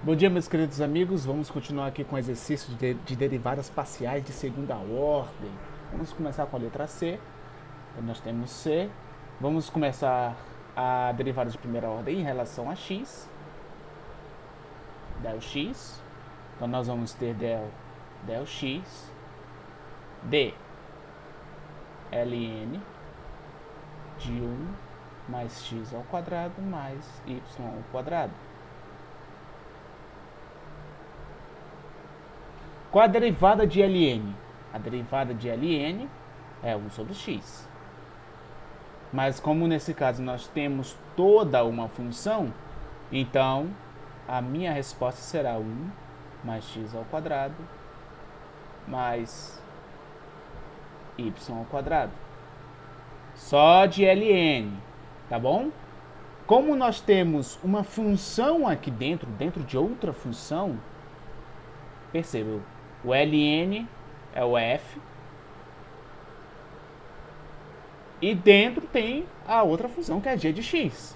Bom dia, meus queridos amigos. Vamos continuar aqui com o exercício de derivadas parciais de segunda ordem. Vamos começar com a letra C. Então, nós temos C. Vamos começar a derivada de primeira ordem em relação a x. Del x. Então, nós vamos ter del x de ln de 1 mais x ao quadrado mais y ao quadrado. Qual a derivada de ln? A derivada de ln é 1 sobre x. Mas como nesse caso nós temos toda uma função, então a minha resposta será 1 mais x ao quadrado mais y ao quadrado. Só de ln, tá bom? Como nós temos uma função aqui dentro de outra função, perceba, o ln é o f, e dentro tem a outra função que é g de x.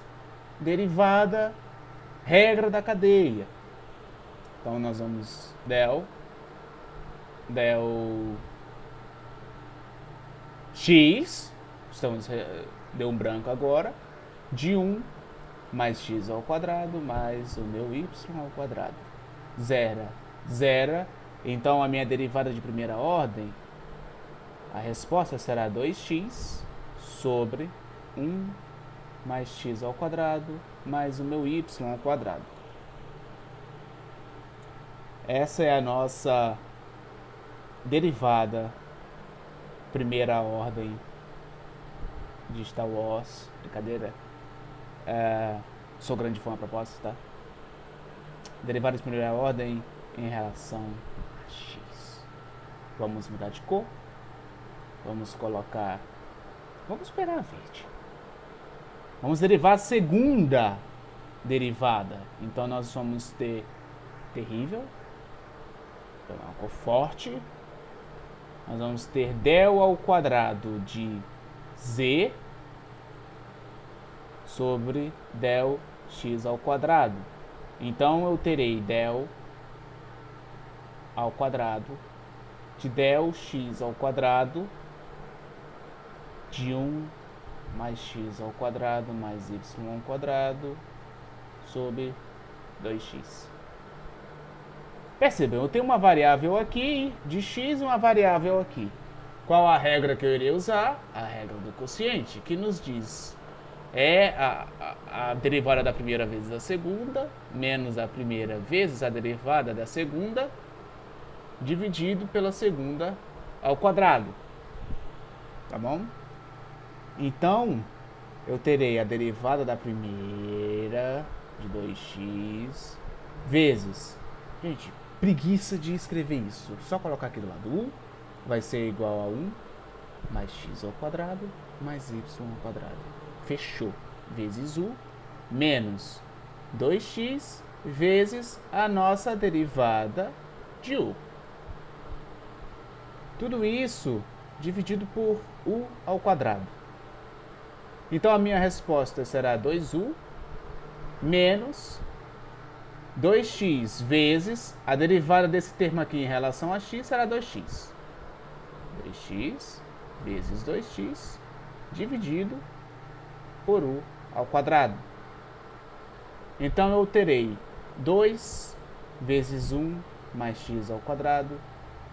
Derivada, regra da cadeia. Então nós vamos del x, deu um branco agora, de 1 mais x ao quadrado mais o meu y ao quadrado. Zero. Então a minha derivada de primeira ordem, a resposta será 2x sobre 1 mais x ao quadrado mais o meu y ao quadrado. Essa é a nossa derivada primeira ordem de Star Wars. Brincadeira. Sou grande fã a propósito, tá? Derivada de primeira ordem em relação a x. Vamos mudar de cor. Vamos colocar... Vamos pegar a verde. Vamos derivar a segunda derivada. Então nós vamos ter terrível. Pegar uma cor forte. Nós vamos ter del ao quadrado de z sobre del x ao quadrado. Então eu terei del ao quadrado de del x ao quadrado de 1 mais x ao quadrado mais y ao quadrado sobre 2x. Percebam, eu tenho uma variável aqui de x e uma variável aqui. Qual a regra que eu irei usar? A regra do quociente, que nos diz a derivada da primeira vezes a segunda, menos a primeira vezes a derivada da segunda, dividido pela segunda ao quadrado. Tá bom? Então, eu terei a derivada da primeira de 2x vezes... Gente, preguiça de escrever isso. Só colocar aqui do lado 1 vai ser igual a 1 mais x ao quadrado mais y ao quadrado. Fechou. Vezes u menos 2x vezes a nossa derivada de u. Tudo isso dividido por u ao quadrado. Então a minha resposta será 2u menos 2x vezes a derivada desse termo aqui em relação a x será 2x. 2x vezes 2x dividido por u ao quadrado. Então eu terei 2 vezes 1 mais x ao quadrado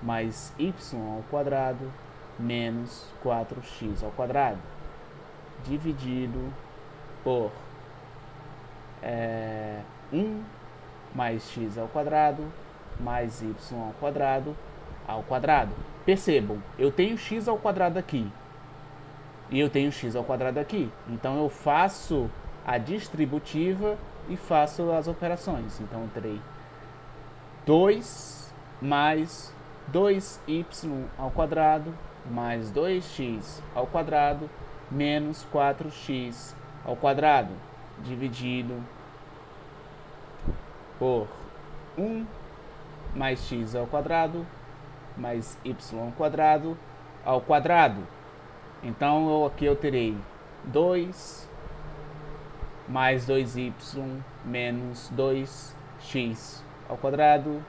mais y ao quadrado menos 4x ao quadrado dividido por 1 mais x ao quadrado mais y ao quadrado. Percebam, eu tenho x ao quadrado aqui e eu tenho x ao quadrado aqui. Então eu faço a distributiva e faço as operações. Então eu terei 2 mais 2y ao quadrado mais 2x ao quadrado menos 4x ao quadrado dividido por 1 mais x ao quadrado mais y ao quadrado. Então aqui eu terei 2 mais 2y menos 2 x ao quadrado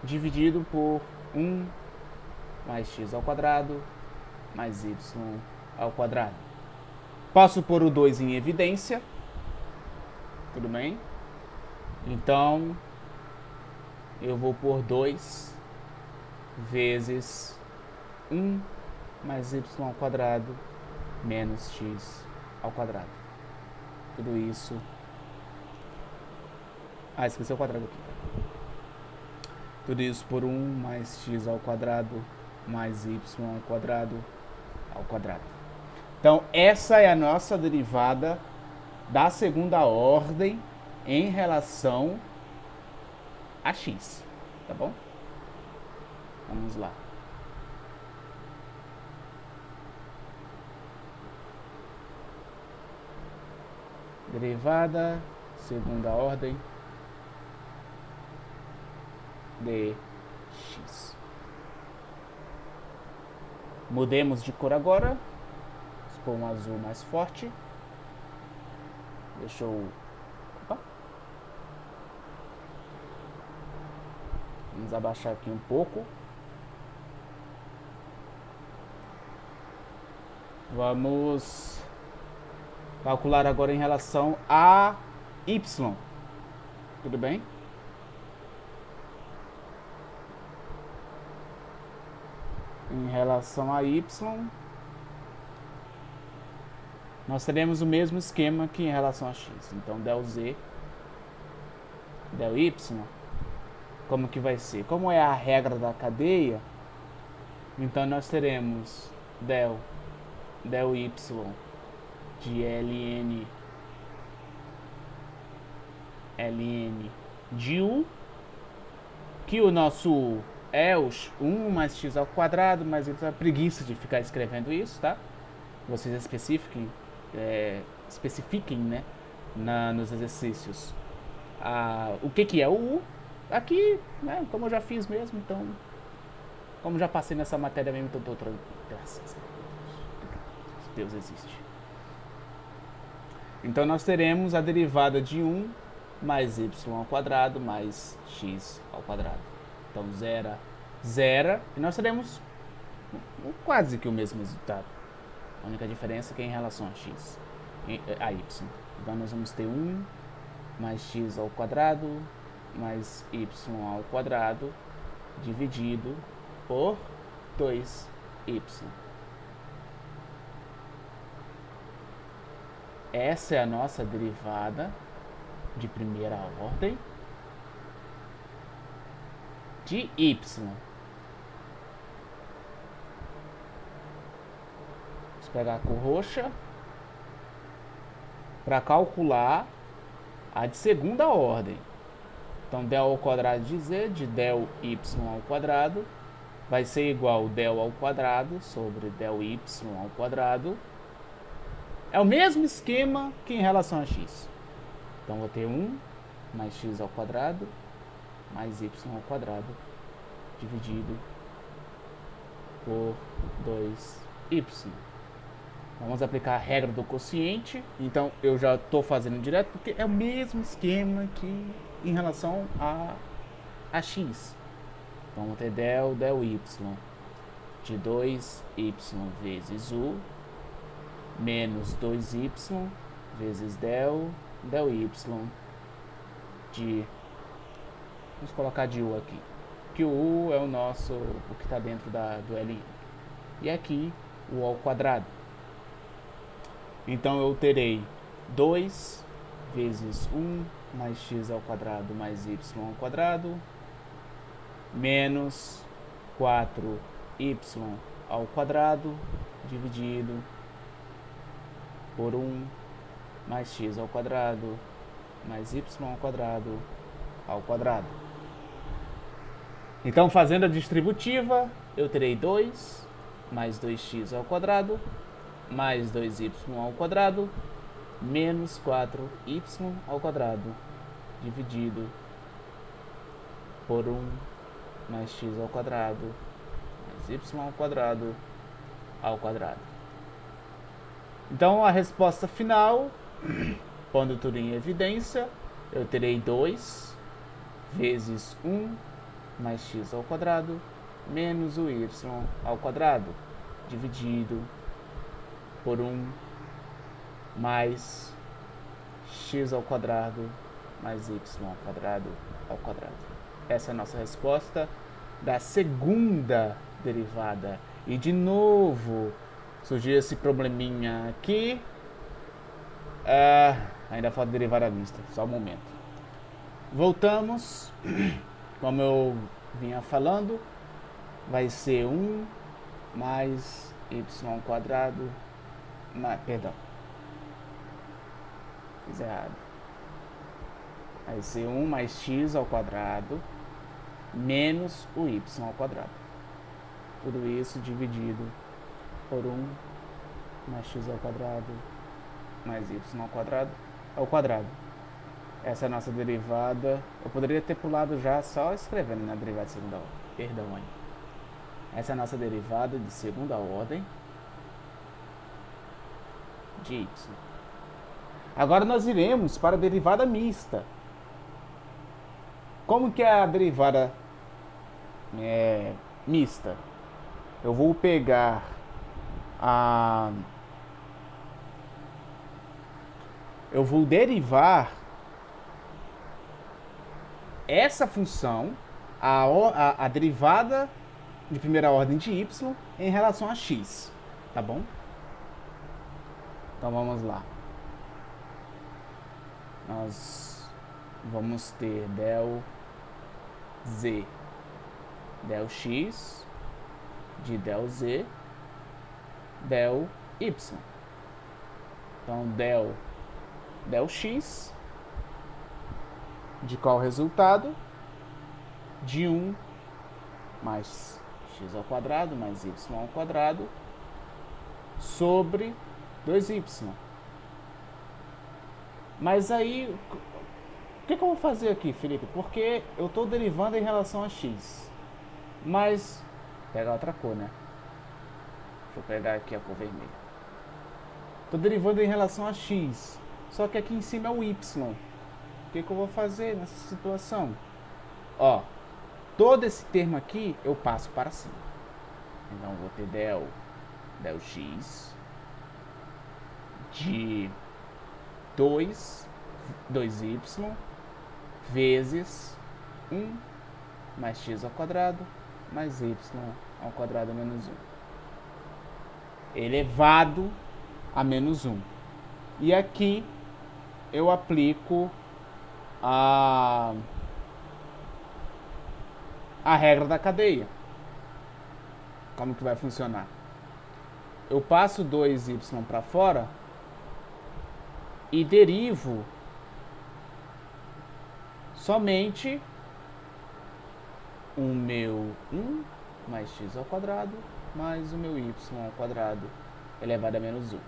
dividido por 1 mais x ao quadrado mais y ao quadrado. Posso pôr o 2 em evidência. Tudo bem? Então, eu vou pôr 2 vezes 1 mais y ao quadrado menos x ao quadrado. Tudo isso... Ah, esqueci o quadrado aqui. Tudo isso por 1 mais x ao quadrado mais y ao quadrado. Então, essa é a nossa derivada da segunda ordem em relação a x, tá bom? Vamos lá. Derivada, segunda ordem de x. Mudemos de cor agora. Vou pôr um azul mais forte. Deixa eu... Opa. Vamos abaixar aqui um pouco. Vamos calcular agora em relação a y. Tudo bem? Em relação a y, nós teremos o mesmo esquema que em relação a x. Então, del z, del y, como que vai ser? Como é a regra da cadeia, então nós teremos del y de ln de u, que o nosso u é os 1 mais x ao quadrado, mas eu tenho a preguiça de ficar escrevendo isso, tá? Vocês especifiquem, né, nos exercícios o que é o u. Aqui, né, como eu já fiz mesmo, então, como já passei nessa matéria mesmo, então tô graças a Deus existe. Então nós teremos a derivada de 1 mais y ao quadrado mais x ao quadrado. Então zera, e nós teremos quase que o mesmo resultado. A única diferença é que é em relação a x, a y. Então nós vamos ter 1 mais x ao quadrado mais y ao quadrado dividido por 2y. Essa é a nossa derivada de primeira ordem de y. Vamos pegar a cor roxa para calcular a de segunda ordem. Então, del ao quadrado de z, de del y ao quadrado, vai ser igual del ao quadrado sobre del y ao quadrado. É o mesmo esquema que em relação a x. Então, vou ter 1 mais x ao quadrado mais y ao quadrado dividido por 2y. Vamos aplicar a regra do quociente. Então, eu já estou fazendo direto, porque é o mesmo esquema que em relação a x. Então, vou ter del y de 2y vezes u menos 2y vezes del y de... Vamos colocar de u aqui, que o u é o que está dentro do LN. E aqui, o ao quadrado. Então, eu terei 2 vezes 1 mais x ao quadrado mais y ao quadrado, menos 4y ao quadrado, dividido por 1 mais x ao quadrado mais y ao quadrado. Então, fazendo a distributiva, eu terei 2 mais 2x ao quadrado mais 2y ao quadrado menos 4y ao quadrado dividido por 1 mais x ao quadrado mais y ao quadrado. Então, a resposta final, pondo tudo em evidência, eu terei 2 vezes 1 mais x ao quadrado menos o y ao quadrado dividido por 1 mais x ao quadrado mais y ao quadrado. Essa é a nossa resposta da segunda derivada. E de novo surgiu esse probleminha aqui. Ainda falta derivada mista, só um momento. Voltamos. Como eu vinha falando, vai ser 1 mais y ao quadrado, perdão, fiz errado. Vai ser 1 mais x ao quadrado menos o y ao quadrado. Tudo isso dividido por 1 mais x ao quadrado mais y ao quadrado. Essa é a nossa derivada. Eu poderia ter pulado já só escrevendo na derivada de segunda ordem. Perdão aí. Essa é a nossa derivada de segunda ordem de y. Agora nós iremos para a derivada mista. Como que é a derivada mista? Eu vou pegar eu vou derivar essa função, a derivada de primeira ordem de y em relação a x, tá bom? Então vamos lá. Nós vamos ter del z, del x, de del z, del y. Então del x, de qual resultado? De 1 mais x ao quadrado mais y ao quadrado sobre 2y. Mas aí, o que eu vou fazer aqui, Felipe? Porque eu estou derivando em relação a x. Mas, pegar outra cor, né? Deixa eu pegar aqui a cor vermelha. Estou derivando em relação a x. Só que aqui em cima é o y. O que eu vou fazer nessa situação? Ó, todo esse termo aqui eu passo para cima. Então, vou ter del x de 2y vezes 1 mais x ao quadrado mais y ao quadrado menos 1 elevado a menos 1. E aqui eu aplico a regra da cadeia. Como que vai funcionar? Eu passo 2y para fora e derivo somente o meu 1 mais x ao quadrado mais o meu y ao quadrado elevado a menos 1.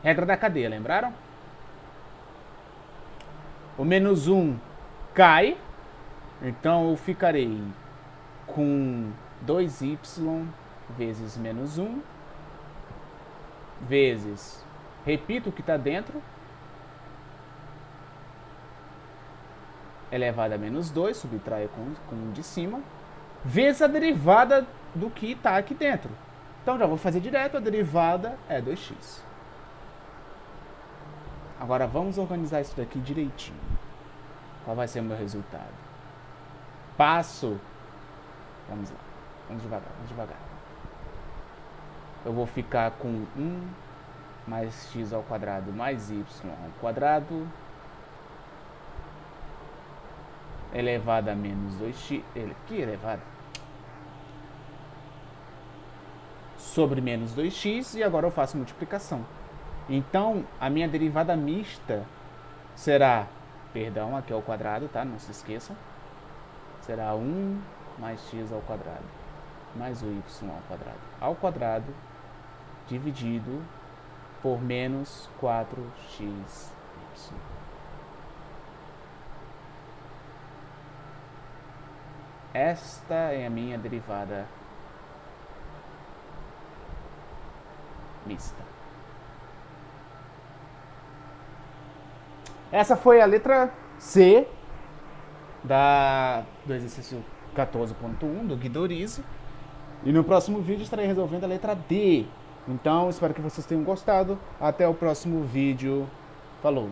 Regra da cadeia, lembraram? O menos 1 cai, então eu ficarei com 2y vezes menos 1 vezes, repito o que está dentro, elevado a menos 2, subtraio com o de cima, vezes a derivada do que está aqui dentro. Então já vou fazer direto, a derivada é 2x. Agora vamos organizar isso daqui direitinho. Qual vai ser o meu resultado? Passo. Vamos lá. Vamos devagar. Eu vou ficar com 1 mais x ao quadrado mais y ao quadrado elevado a menos 2x. Que elevado? Sobre menos 2x, e agora eu faço multiplicação. Então, a minha derivada mista será, perdão, aqui é o quadrado, tá? Não se esqueçam. Será 1 mais x ao quadrado, mais o y ao quadrado, dividido por menos 4xy. Esta é a minha derivada mista. Essa foi a letra C do exercício 14.1 do Guidorize. E no próximo vídeo estarei resolvendo a letra D. Então, espero que vocês tenham gostado. Até o próximo vídeo. Falou!